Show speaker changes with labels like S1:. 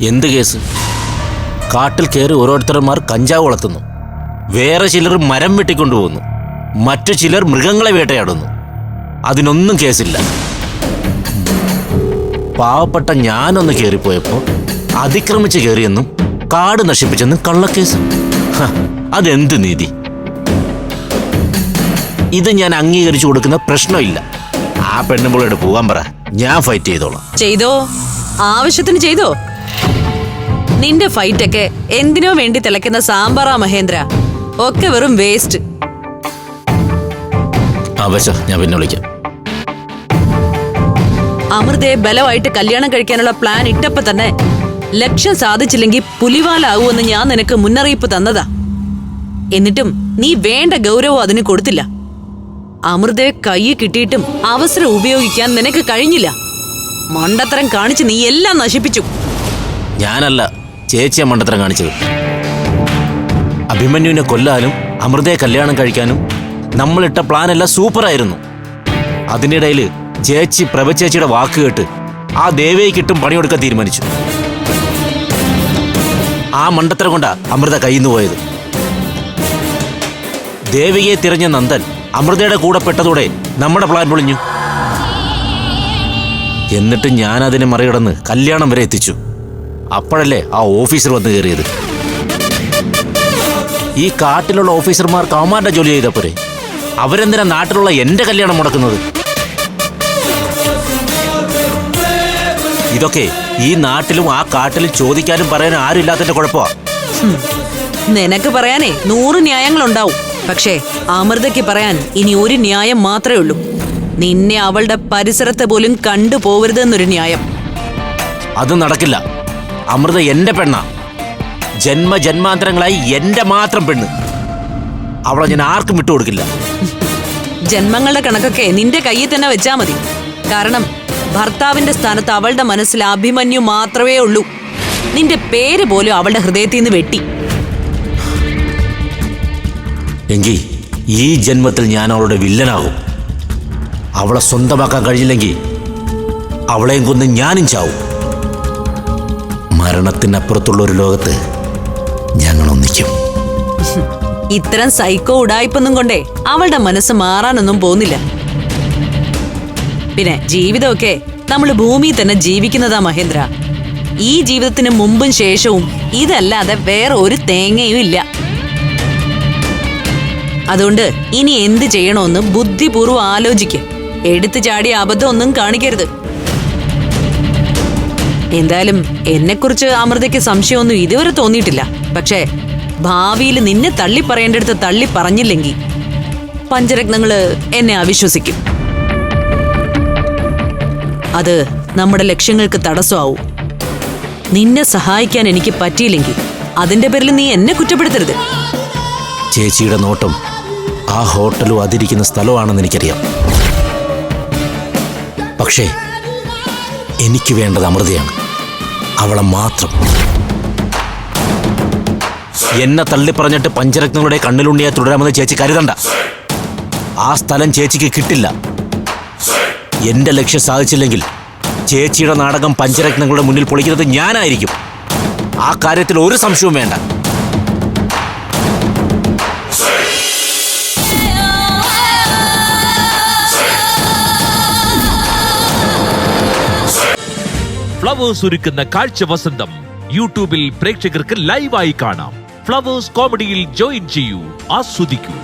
S1: എന്ത് കേസ്? കാട്ടിൽ കയറി ഓരോരുത്തർമാർ കഞ്ചാവ് വളർത്തുന്നു, വേറെ ചിലർ മരം വെട്ടിക്കൊണ്ടുപോകുന്നു, മറ്റു ചിലർ മൃഗങ്ങളെ വേട്ടയാടുന്നു. അതിനൊന്നും കേസില്ല. പാവപ്പെട്ട ഞാനൊന്ന് കയറിപ്പോയപ്പോൾ അതിക്രമിച്ച് കയറിയെന്നും കാട് നശിപ്പിച്ചെന്നും കള്ളക്കേസ്. അതെന്ത് നീതി? ഇത് ഞാൻ അംഗീകരിച്ചു കൊടുക്കുന്ന പ്രശ്നമില്ല. ആ പെണ്ണുമ്പോളോട് പോകാൻ പറ, ഞാൻ ഫൈറ്റ് ചെയ്തോളാം.
S2: ചെയ്തോ, ആവശ്യത്തിന് ചെയ്തോ. നിന്റെ ഫൈറ്റൊക്കെ എന്തിനോ വേണ്ടി തിളയ്ക്കുന്ന സാമ്പാറാ മഹേന്ദ്ര. ഒക്കെ വെറും വേസ്റ്റ്.
S1: ഞാൻ പിന്നെ വിളിക്കാം.
S2: അമൃതയെ ബലമായിട്ട് കല്യാണം കഴിക്കാനുള്ള പ്ലാൻ ഇട്ടപ്പോ തന്നെ ലക്ഷ്യം സാധിച്ചില്ലെങ്കിൽ പുലിവാലാവൂന്ന് ഞാൻ നിനക്ക് മുന്നറിയിപ്പ് തന്നതാ. എന്നിട്ടും നീ വേണ്ട ഗൗരവം അതിന് കൊടുത്തില്ല. അമൃതയെ കൈ കിട്ടിയിട്ടും അവസരം ഉപയോഗിക്കാൻ നിനക്ക് കഴിഞ്ഞില്ല. മണ്ടത്തരം കാണിച്ച് നീ എല്ലാം നശിപ്പിച്ചു.
S1: ഞാനല്ല ചേച്ചിയെ മണ്ടത്തരം കാണിച്ചത്. അഭിമന്യുവിനെ കൊല്ലാനും അമൃതയെ കല്യാണം കഴിക്കാനും നമ്മളിട്ട പ്ലാനെല്ലാം സൂപ്പറായിരുന്നു. അതിനിടയിൽ ചേച്ചി പ്രഭചേച്ചിയുടെ വാക്ക് കേട്ട് ആ ദേവയ്ക്കിട്ടും പണിയെടുക്കാൻ തീരുമാനിച്ചു. ആ മണ്ടത്തരം കൊണ്ടാ അമൃത കയ്യിന്ന് പോയത്. ദേവിയെ തിരഞ്ഞ നന്ദൻ അമൃതയുടെ കൂടെ പെട്ടതോടെ നമ്മുടെ പ്ലാൻ പൊളിഞ്ഞു. എന്നിട്ട് ഞാൻ അതിനെ മറികടന്ന് കല്യാണം വരെ എത്തിച്ചു. അപ്പോഴല്ലേ ആ ഓഫീസർ വന്ന് കയറിയത്. ഈ കാട്ടിലുള്ള ഓഫീസർമാർക്ക് അവന്മാരുടെ ജോലി ചെയ്തപ്പോരെ, അവരെന്തിനാ നാട്ടിലുള്ള എന്റെ കല്യാണം മുടക്കുന്നത്? ഇതൊക്കെ ഈ നാട്ടിലും ആ കാട്ടിലും ചോദിക്കാനും പറയാനും ആരും ഇല്ലാത്തതിന്റെ കുഴപ്പമാ.
S2: നിനക്ക് പറയാനേ 100 ന്യായങ്ങളുണ്ടാവും. പക്ഷേ അമൃതയ്ക്ക് പറയാൻ ഇനി ഒരു ന്യായം മാത്രമേ ഉള്ളൂ. നിന്നെ അവളുടെ പരിസരത്ത് പോലും കണ്ടുപോകരുതെന്നൊരു ന്യായം.
S1: അത് നടക്കില്ല. അമൃത എന്റെ പെണ്ണാ, ജന്മജന്മാന്തരങ്ങളായി എന്റെ മാത്രം പെണ്ണ്. അവളെ ഞാൻ ആർക്കും വിട്ടുകൊടുക്കില്ല.
S2: ജന്മങ്ങളുടെ കണക്കൊക്കെ നിന്റെ കയ്യിൽ തന്നെ വെച്ചാ മതി. കാരണം ഭർത്താവിന്റെ സ്ഥാനത്ത് അവളുടെ മനസ്സിൽ അഭിമന്യു മാത്രമേ ഉള്ളൂ. നിന്റെ പേര് പോലും അവളുടെ ഹൃദയത്തിൽ നിന്ന് വെട്ടി.
S1: എങ്കിൽ ഈ ജന്മത്തിൽ ഞാൻ അവളുടെ വില്ലനാകും. അവളെ സ്വന്തമാക്കാൻ കഴിയില്ലെങ്കിൽ അവളെയും കൊന്ന് ഞാനും ചാവും. മരണത്തിനപ്പുറത്തുള്ള ഒരു ലോകത്ത് ഞങ്ങൾ ഒന്നിക്കും.
S2: ഇത്തരം സൈക്കോ ഉടായ്പൊന്നും കൊണ്ടേ അവളുടെ മനസ്സ് മാറാനൊന്നും പോകുന്നില്ല. പിന്നെ ജീവിതമൊക്കെ നമ്മൾ ഭൂമിയിൽ തന്നെ ജീവിക്കുന്നതാ മഹേന്ദ്ര. ഈ ജീവിതത്തിന് മുമ്പും ശേഷവും ഇതല്ലാതെ വേറെ ഒരു തേങ്ങയും ഇല്ല. അതുകൊണ്ട് ഇനി എന്ത് ചെയ്യണമെന്ന് ബുദ്ധിപൂർവ്വം ആലോചിക്ക്. എടുത്തു ചാടിയ അബദ്ധം ഒന്നും കാണിക്കരുത്. എന്തായാലും എന്നെക്കുറിച്ച് അമൃതയ്ക്ക് സംശയമൊന്നും ഇതുവരെ തോന്നിയിട്ടില്ല. പക്ഷേ ഭാവിയിൽ നിന്നെ തള്ളി പറയേണ്ടടുത്ത് തള്ളി പറഞ്ഞില്ലെങ്കിൽ പഞ്ചരത്നങ്ങള് എന്നെ അവിശ്വസിക്കും. അത് നമ്മുടെ ലക്ഷ്യങ്ങൾക്ക് തടസ്സമാവും. നിന്നെ സഹായിക്കാൻ എനിക്ക് പറ്റിയില്ലെങ്കിൽ അതിന്റെ പേരിൽ നീ എന്നെ കുറ്റപ്പെടുത്തരുത്.
S1: ചേച്ചിയുടെ നോട്ടം ആ ഹോട്ടലും അതിരിക്കുന്ന സ്ഥലമാണെന്ന് എനിക്കറിയാം. പക്ഷേ എനിക്ക് വേണ്ടത് അമൃതയാണ്, അവളെ മാത്രം. എന്നെ തള്ളിപ്പറഞ്ഞിട്ട് പഞ്ചരത്നങ്ങളുടെ കണ്ണിലുണ്ണിയെ തുടരാമെന്ന് ചേച്ചി കരുതണ്ട. ആ സ്ഥലം ചേച്ചിക്ക് കിട്ടില്ല. എന്റെ ലക്ഷ്യം സാധിച്ചില്ലെങ്കിൽ ചേച്ചിയുടെ നാടകം പഞ്ചരത്നങ്ങളുടെ മുന്നിൽ പൊളിക്കുന്നത് ഞാനായിരിക്കും. ആ കാര്യത്തിൽ ഒരു സംശയവും വേണ്ട.
S3: ഫ്ലവേഴ്സ് ഒരുക്കുന്ന കാഴ്ച വസന്തം യൂട്യൂബിൽ പ്രേക്ഷകർക്ക് ലൈവായി കാണാം. ഫ്ലവേഴ്സ് കോമഡിയിൽ ജോയിൻ ചെയ്യൂ, ആസ്വദിക്കൂ.